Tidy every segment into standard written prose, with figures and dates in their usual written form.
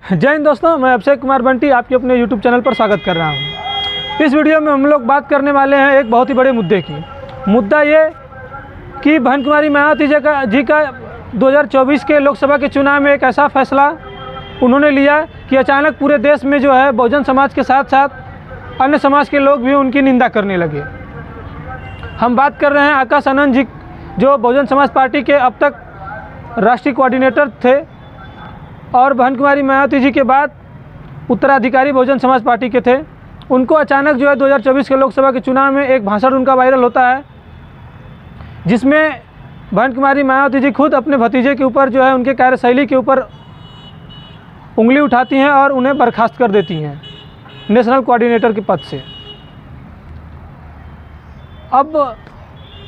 जय हिंद दोस्तों, मैं अभिषेक कुमार बंटी आपके अपने YouTube चैनल पर स्वागत कर रहा हूं। इस वीडियो में हम लोग बात करने वाले हैं एक बहुत ही बड़े मुद्दे की। मुद्दा ये कि बहन कुमारी मायावती जी का 2024 के लोकसभा के चुनाव में एक ऐसा फैसला उन्होंने लिया कि अचानक पूरे देश में जो है बहुजन समाज के साथ साथ अन्य समाज के लोग भी उनकी निंदा करने लगे। हम बात कर रहे हैं आकाश आनंद जी, जो बहुजन समाज पार्टी के अब तक राष्ट्रीय कोऑर्डिनेटर थे और बहन कुमारी मायावती जी के बाद उत्तराधिकारी बहुजन समाज पार्टी के थे। उनको अचानक जो है 2024 के लोकसभा के चुनाव में एक भाषण उनका वायरल होता है, जिसमें बहन कुमारी मायावती जी खुद अपने भतीजे के ऊपर जो है उनके कार्यशैली के ऊपर उंगली उठाती हैं और उन्हें बर्खास्त कर देती हैं नेशनल कोऑर्डिनेटर के पद से। अब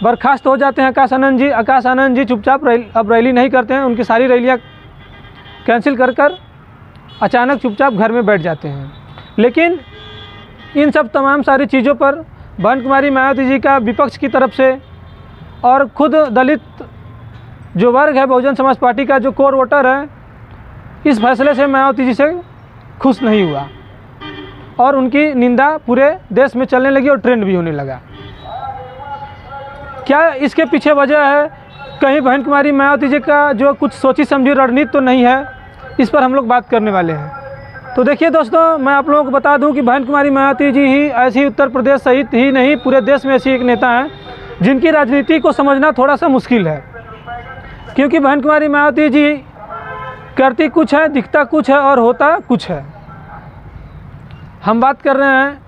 बर्खास्त हो जाते हैं आकाश आनंद जी चुपचाप अब रैली नहीं करते हैं, उनकी सारी रैलियाँ कैंसिल कर अचानक चुपचाप घर में बैठ जाते हैं। लेकिन इन सब तमाम सारी चीज़ों पर बहन कुमारी मायावती जी का विपक्ष की तरफ से और खुद दलित जो वर्ग है बहुजन समाज पार्टी का जो कोर वोटर है, इस फैसले से मायावती जी से खुश नहीं हुआ और उनकी निंदा पूरे देश में चलने लगी और ट्रेंड भी होने लगा। क्या इसके पीछे वजह है? कहीं बहन कुमारी मायावती जी का जो कुछ सोची समझी रणनीति तो नहीं है? इस पर हम लोग बात करने वाले हैं। तो देखिए दोस्तों, मैं आप लोगों को बता दूं कि बहन कुमारी मायावती जी ही ऐसी उत्तर प्रदेश सहित ही नहीं पूरे देश में ऐसी एक नेता हैं जिनकी राजनीति को समझना थोड़ा सा मुश्किल है, क्योंकि बहन कुमारी मायावती जी करती कुछ है, दिखता कुछ है और होता कुछ है। हम बात कर रहे हैं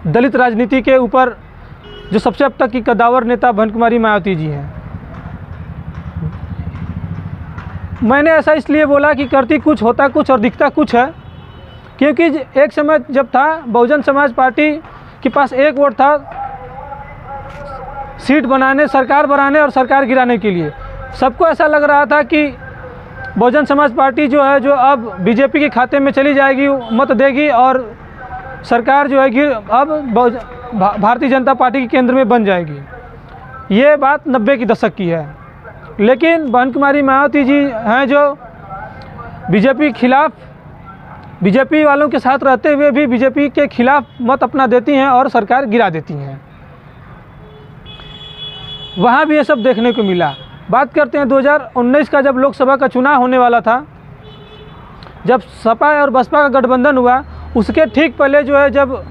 दलित राजनीति के ऊपर, जो सबसे अब तक की कद्दावर नेता बहन कुमारी मायावती जी हैं। मैंने ऐसा इसलिए बोला कि करती कुछ, होता कुछ और दिखता कुछ है, क्योंकि एक समय जब था बहुजन समाज पार्टी के पास एक वोट था सीट बनाने, सरकार बनाने और सरकार गिराने के लिए। सबको ऐसा लग रहा था कि बहुजन समाज पार्टी जो है, जो अब बीजेपी के खाते में चली जाएगी, मत देगी और सरकार जो है अब भारतीय जनता पार्टी के केंद्र में बन जाएगी। ये बात 90 के दशक की है। लेकिन बहन कुमारी मायावती जी हैं जो बीजेपी खिलाफ, बीजेपी वालों के साथ रहते हुए भी बीजेपी के खिलाफ मत अपना देती हैं और सरकार गिरा देती हैं। वहाँ भी ये सब देखने को मिला। बात करते हैं 2019 का, जब लोकसभा का चुनाव होने वाला था, जब सपा और बसपा का गठबंधन हुआ, उसके ठीक पहले जो है जब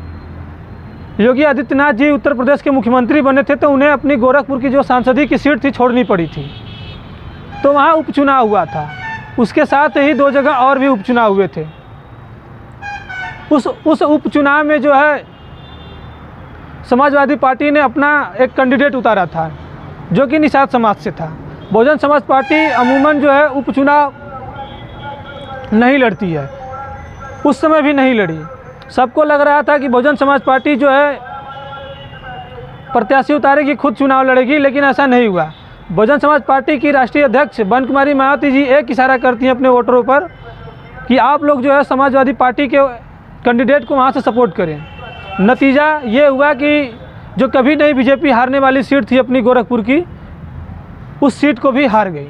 योगी आदित्यनाथ जी उत्तर प्रदेश के मुख्यमंत्री बने थे, तो उन्हें अपनी गोरखपुर की जो सांसदीय की सीट थी छोड़नी पड़ी थी। तो वहाँ उपचुनाव हुआ था। उसके साथ ही 2 जगह और भी उपचुनाव हुए थे। उस उपचुनाव में जो है समाजवादी पार्टी ने अपना एक कैंडिडेट उतारा था जो कि निषाद समाज से था। बहुजन समाज पार्टी अमूमन जो है उपचुनाव नहीं लड़ती है, उस समय भी नहीं लड़ी। सबको लग रहा था कि बहुजन समाज पार्टी जो है प्रत्याशी उतारेगी, खुद चुनाव लड़ेगी, लेकिन ऐसा नहीं हुआ। बहुजन समाज पार्टी की राष्ट्रीय अध्यक्ष बहन कुमारी मायावती जी एक इशारा करती हैं अपने वोटरों पर कि आप लोग जो है समाजवादी पार्टी के कैंडिडेट को वहाँ से सपोर्ट करें। नतीजा ये हुआ कि जो कभी नहीं बीजेपी हारने वाली सीट थी अपनी गोरखपुर की, उस सीट को भी हार गई।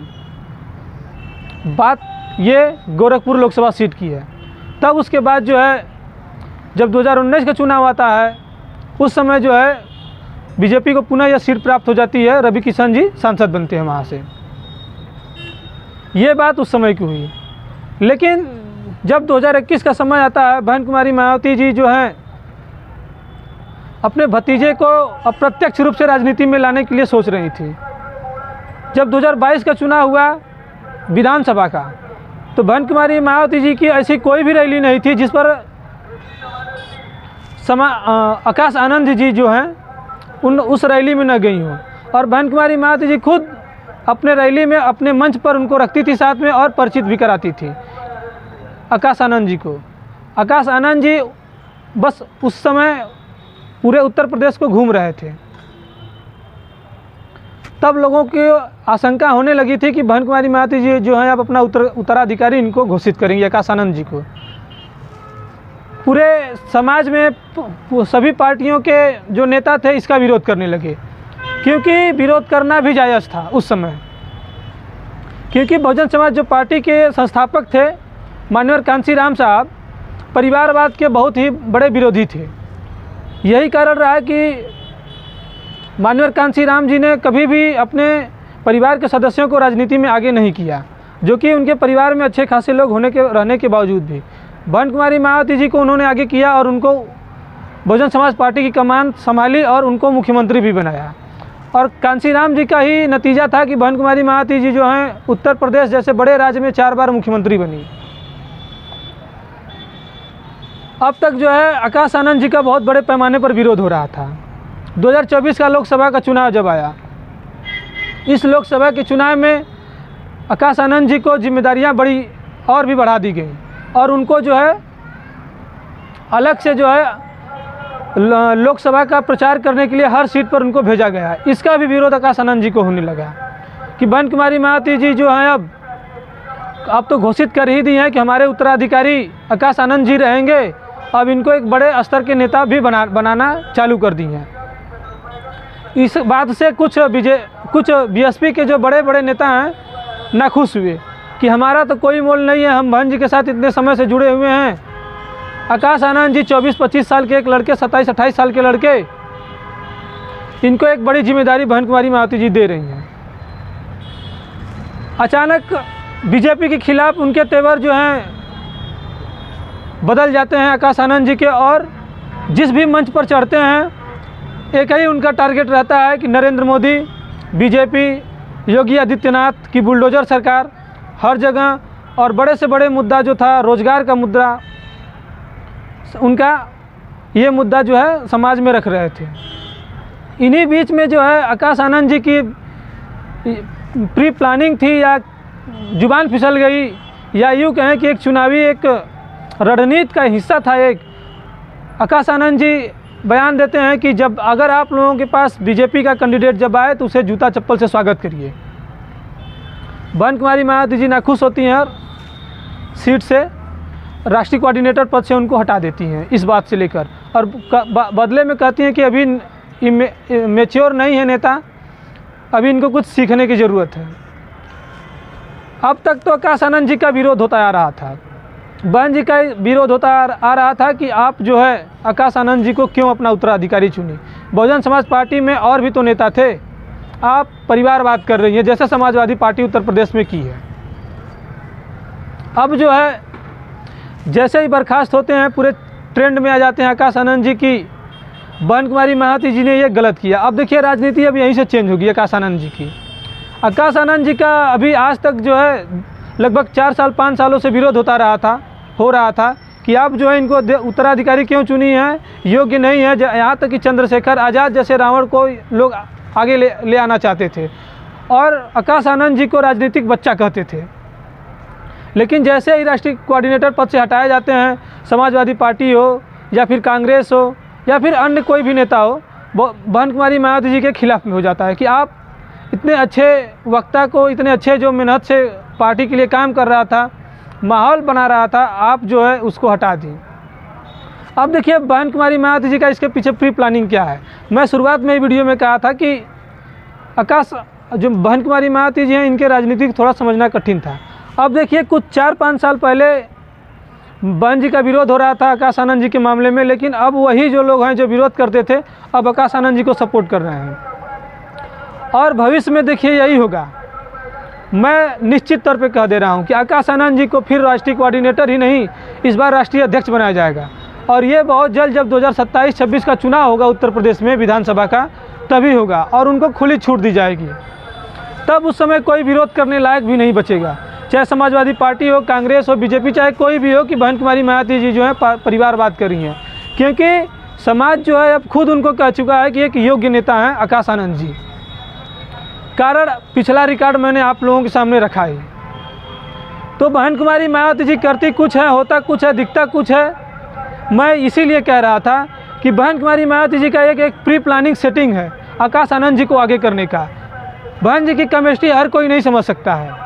बात ये गोरखपुर लोकसभा सीट की है। तब उसके बाद जो है जब 2019 का चुनाव आता है, उस समय जो है बीजेपी को पुनः यह सीट प्राप्त हो जाती है। रवि किशन जी सांसद बनते हैं वहाँ से। ये बात उस समय की हुई। लेकिन जब 2021 का समय आता है, बहन कुमारी मायावती जी जो हैं अपने भतीजे को अप्रत्यक्ष रूप से राजनीति में लाने के लिए सोच रही थी। जब 2022 का चुनाव हुआ विधानसभा का, तो बहन कुमारी मायावती जी की ऐसी कोई भी रैली नहीं थी जिस पर आकाश आनंद जी जो हैं उस रैली में न गई हों। और बहन कुमारी मायावती जी खुद अपने रैली में अपने मंच पर उनको रखती थी साथ में और परिचित भी कराती थी आकाश आनंद जी को। आकाश आनंद जी बस उस समय पूरे उत्तर प्रदेश को घूम रहे थे। तब लोगों की आशंका होने लगी थी कि बहन कुमारी मायावती जी जो हैं अब अपना उत्तराधिकारी इनको घोषित करेंगे, आकाश आनंद जी को। पूरे समाज में सभी पार्टियों के जो नेता थे इसका विरोध करने लगे, क्योंकि विरोध करना भी जायज़ था उस समय। क्योंकि बहुजन समाज जो पार्टी के संस्थापक थे मान्यवर कांशीराम साहब परिवारवाद के बहुत ही बड़े विरोधी थे। यही कारण रहा कि मान्यवर कांशीराम जी ने कभी भी अपने परिवार के सदस्यों को राजनीति में आगे नहीं किया, जो कि उनके परिवार में अच्छे खासे लोग रहने के बावजूद भी बहन कुमारी मायावती जी को उन्होंने आगे किया और उनको बहुजन समाज पार्टी की कमान संभाली और उनको मुख्यमंत्री भी बनाया। और कांशीराम जी का ही नतीजा था कि बहन कुमारी मायावती जी जो हैं उत्तर प्रदेश जैसे बड़े राज्य में 4 बार मुख्यमंत्री बनी। अब तक जो है आकाश आनंद जी का बहुत बड़े पैमाने पर विरोध हो रहा था। 2024 का लोकसभा का चुनाव जब आया, इस लोकसभा के चुनाव में आकाश आनंद जी को जिम्मेदारियां बड़ी और भी बढ़ा दी गई और उनको जो है अलग से जो है लोकसभा का प्रचार करने के लिए हर सीट पर उनको भेजा गया। इसका भी विरोध आकाश आनंद जी को होने लगा कि बहन कुमारी मायावती जी जो हैं अब तो घोषित कर ही दी हैं कि हमारे उत्तराधिकारी आकाश आनंद जी रहेंगे। अब इनको एक बड़े स्तर के नेता भी बनाना चालू कर दी हैं। इस बात से कुछ बीएसपी के जो बड़े बड़े नेता हैं नाखुश हुए कि हमारा तो कोई मोल नहीं है, हम बहन जी के साथ इतने समय से जुड़े हुए हैं। आकाश आनंद जी 24-25 साल के एक लड़के, 27-28 साल के लड़के, इनको एक बड़ी जिम्मेदारी बहन कुमारी मायावती जी दे रही हैं। अचानक बीजेपी के खिलाफ उनके तेवर जो हैं बदल जाते हैं आकाश आनंद जी के, और जिस भी मंच पर चढ़ते हैं एक ही उनका टारगेट रहता है कि नरेंद्र मोदी, बीजेपी, योगी आदित्यनाथ की बुलडोजर सरकार हर जगह, और बड़े से बड़े मुद्दा जो था रोजगार का मुद्दा, उनका ये मुद्दा जो है समाज में रख रहे थे। इन्हीं बीच में जो है आकाश आनंद जी की प्री प्लानिंग थी या जुबान फिसल गई, या यूँ कहें कि एक चुनावी एक रणनीति का हिस्सा था। एक आकाश आनंद जी बयान देते हैं कि जब अगर आप लोगों के पास बीजेपी का कैंडिडेट जब आए तो उसे जूता चप्पल से स्वागत करिए। बहन कुमारी मायावती जी नाखुश होती हैं और सीट से राष्ट्रीय कोऑर्डिनेटर पद से उनको हटा देती हैं इस बात से लेकर, और बदले में कहती हैं कि अभी मैच्योर नहीं है नेता, अभी इनको कुछ सीखने की ज़रूरत है। अब तक तो आकाश आनंद जी का विरोध होता आ रहा था, बहन जी का विरोध होता आ रहा था कि आप जो है आकाश आनंद जी को क्यों अपना उत्तराधिकारी चुनी। बहुजन समाज पार्टी में और भी तो नेता थे, आप परिवारवाद कर रही हैं जैसे समाजवादी पार्टी उत्तर प्रदेश में की है। अब जो है जैसे ही बर्खास्त होते हैं पूरे ट्रेंड में आ जाते हैं आकाश आनंद जी की बहन कुमारी मायावती जी ने ये गलत किया। अब देखिए राजनीति अब यहीं से चेंज होगी आकाश आनंद जी की। आकाश आनंद जी का अभी आज तक जो है लगभग 4 साल 5 सालों से विरोध हो रहा था कि आप जो है इनको उत्तराधिकारी क्यों चुनी है, योग्य नहीं है। यहाँ तक कि चंद्रशेखर आज़ाद जैसे रावण को लोग आगे ले आना चाहते थे और आकाश आनंद जी को राजनीतिक बच्चा कहते थे। लेकिन जैसे ही राष्ट्रीय कोऑर्डिनेटर पद से हटाए जाते हैं, समाजवादी पार्टी हो या फिर कांग्रेस हो या फिर अन्य कोई भी नेता हो, बहन कुमारी मायावती जी के खिलाफ में हो जाता है कि आप इतने अच्छे वक्ता को, इतने अच्छे जो मेहनत से पार्टी के लिए काम कर रहा था, माहौल बना रहा था, आप जो है उसको हटा दी। अब देखिए बहन कुमारी मायावती जी का इसके पीछे प्री प्लानिंग क्या है। मैं शुरुआत में वीडियो में कहा था कि आकाश जो बहन कुमारी मायावती जी हैं इनके राजनीतिक थोड़ा समझना कठिन था। अब देखिए कुछ 4-5 साल पहले बहन जी का विरोध हो रहा था आकाश आनंद जी के मामले में, लेकिन अब वही जो लोग हैं जो विरोध करते थे अब आकाश आनंद जी को सपोर्ट कर रहे हैं और भविष्य में देखिए यही होगा। मैं निश्चित तौर पे कह दे रहा हूं कि आकाश आनंद जी को फिर राष्ट्रीय कोऑर्डिनेटर ही नहीं, इस बार राष्ट्रीय अध्यक्ष बनाया जाएगा और ये बहुत जल्द जब 2027-26 का चुनाव होगा उत्तर प्रदेश में विधानसभा का, तभी होगा और उनको खुली छूट दी जाएगी। तब उस समय कोई विरोध करने लायक भी नहीं बचेगा, चाहे समाजवादी पार्टी हो, कांग्रेस हो, बीजेपी, चाहे कोई भी हो, कि बहन कुमारी मायावती जी जो है परिवारवाद कर रही हैं। क्योंकि समाज जो है अब खुद उनको कह चुका है कि एक योग्य नेता हैं आकाश आनंद जी। कारण पिछला रिकॉर्ड मैंने आप लोगों के सामने रखा है। तो बहन कुमारी मायावती जी करती कुछ है, होता कुछ है, दिखता कुछ है। मैं इसीलिए कह रहा था कि बहन कुमारी मायावती जी का एक प्री प्लानिंग सेटिंग है आकाश आनंद जी को आगे करने का। बहन जी की केमिस्ट्री हर कोई नहीं समझ सकता है।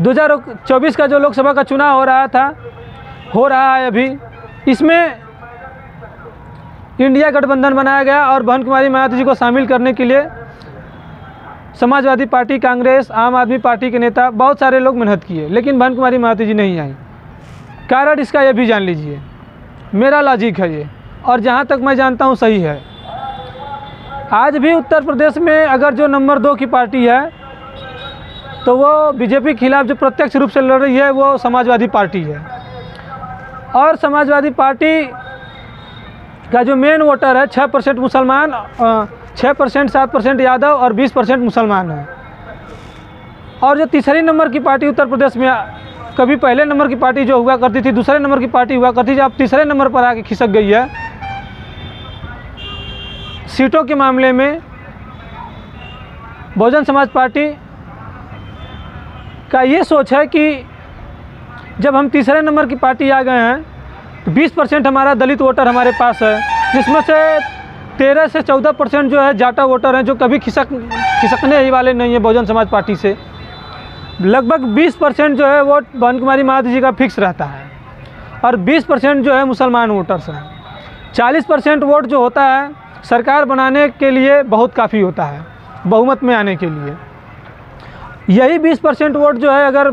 2024 का जो लोकसभा का चुनाव हो रहा है अभी, इसमें इंडिया गठबंधन बनाया गया और बहन कुमारी मायावती जी को शामिल करने के लिए समाजवादी पार्टी, कांग्रेस, आम आदमी पार्टी के नेता, बहुत सारे लोग मेहनत किए, लेकिन बहन कुमारी मायावती जी नहीं आई। कारण इसका ये भी जान लीजिए, मेरा लॉजिक है ये, और जहाँ तक मैं जानता हूँ सही है। आज भी उत्तर प्रदेश में अगर जो नंबर 2 की पार्टी है तो वो बीजेपी के खिलाफ जो प्रत्यक्ष रूप से लड़ रही है वो समाजवादी पार्टी है। और समाजवादी पार्टी का जो मेन वोटर है 6% मुसलमान, 6% 7% यादव और 20% मुसलमान है। और जो तीसरी नंबर की पार्टी उत्तर प्रदेश में, कभी पहले नंबर की पार्टी जो हुआ करती थी, दूसरे नंबर की पार्टी हुआ करती थी, अब तीसरे नंबर पर आके खिसक गई है। सीटों के मामले में बहुजन समाज पार्टी का ये सोच है कि जब हम तीसरे नंबर की पार्टी आ गए हैं तो 20% हमारा दलित वोटर हमारे पास है, जिसमें से 13 से 14% जो है जाटा वोटर हैं, जो कभी खिसकने ही वाले नहीं है बहुजन समाज पार्टी से। लगभग 20% जो है वोट बहन कुमारी महाती जी का फिक्स रहता है, और 20% जो है मुसलमान वोटर्स हैं। 40% वोट जो होता है सरकार बनाने के लिए बहुत काफ़ी होता है, बहुमत में आने के लिए। यही 20% वोट जो है अगर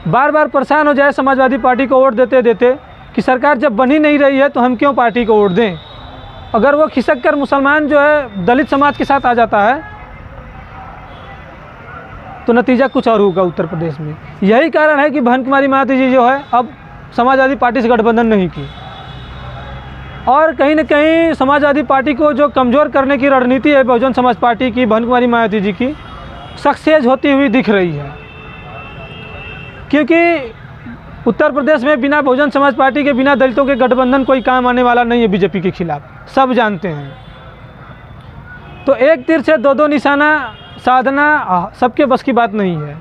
बार बार परेशान हो जाए समाजवादी पार्टी को वोट देते देते कि सरकार जब बन ही नहीं रही है तो हम क्यों पार्टी को वोट दें, अगर वो खिसक कर मुसलमान जो है दलित समाज के साथ आ जाता है तो नतीजा कुछ और होगा उत्तर प्रदेश में। यही कारण है कि बहन कुमारी महाती जी जो है अब समाजवादी पार्टी से गठबंधन नहीं की, और कहीं न कहीं समाजवादी पार्टी को जो कमज़ोर करने की रणनीति है बहुजन समाज पार्टी की, बहन कुमारी महाती जी की, सक्सेस होती हुई दिख रही है। क्योंकि उत्तर प्रदेश में बिना बहुजन समाज पार्टी के, बिना दलितों के गठबंधन कोई काम आने वाला नहीं है बीजेपी के खिलाफ, सब जानते हैं। तो एक तीर से दो निशाना साधना सबके बस की बात नहीं है।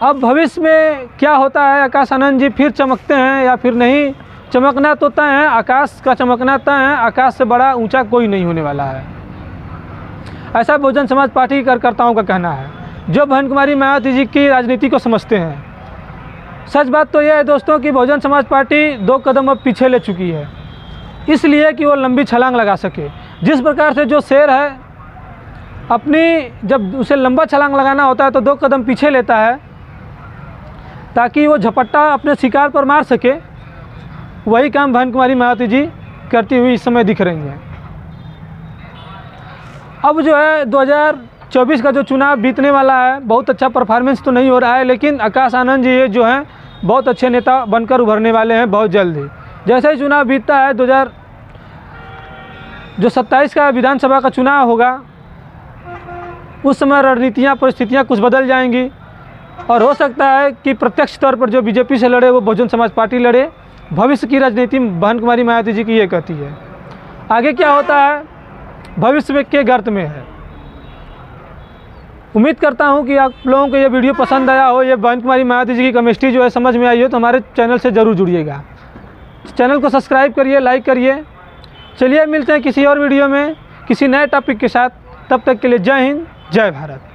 अब भविष्य में क्या होता है, आकाश आनंद जी फिर चमकते हैं या फिर नहीं, चमकना तो तय है, आकाश का चमकना तय है, आकाश से बड़ा ऊंचा कोई नहीं होने वाला है, ऐसा बहुजन समाज पार्टी के कार्यकर्ताओं का कहना है, जो बहन कुमारी मायावती जी की राजनीति को समझते हैं। सच बात तो यह है दोस्तों कि बहुजन समाज पार्टी 2 कदम अब पीछे ले चुकी है, इसलिए कि वो लंबी छलांग लगा सके। जिस प्रकार से जो शेर है अपनी, जब उसे लंबा छलांग लगाना होता है तो 2 कदम पीछे लेता है ताकि वो झपट्टा अपने शिकार पर मार सके, वही काम बहन कुमारी मायावती जी करती हुई इस समय दिख रही हैं। अब जो है 2024 का जो चुनाव बीतने वाला है, बहुत अच्छा परफॉर्मेंस तो नहीं हो रहा है, लेकिन आकाश आनंद जी जो हैं बहुत अच्छे नेता बनकर उभरने वाले हैं बहुत जल्द ही। जैसे ही चुनाव बीतता है 27 का विधानसभा का चुनाव होगा, उस समय रणनीतियाँ परिस्थितियाँ कुछ बदल जाएंगी, और हो सकता है कि प्रत्यक्ष तौर पर जो बीजेपी से लड़े वो बहुजन समाज पार्टी लड़े। भविष्य की राजनीति बहन कुमारी मायावती जी की ये कहती है। आगे क्या होता है भविष्य के गर्त में है। उम्मीद करता हूं कि आप लोगों को ये वीडियो पसंद आया हो, ये बहन कुमारी मायावती जी की केमिस्ट्री जो है समझ में आई हो, तो हमारे चैनल से ज़रूर जुड़िएगा। चैनल को सब्सक्राइब करिए, लाइक करिए। चलिए मिलते हैं किसी और वीडियो में किसी नए टॉपिक के साथ, तब तक के लिए जय हिंद, जय भारत।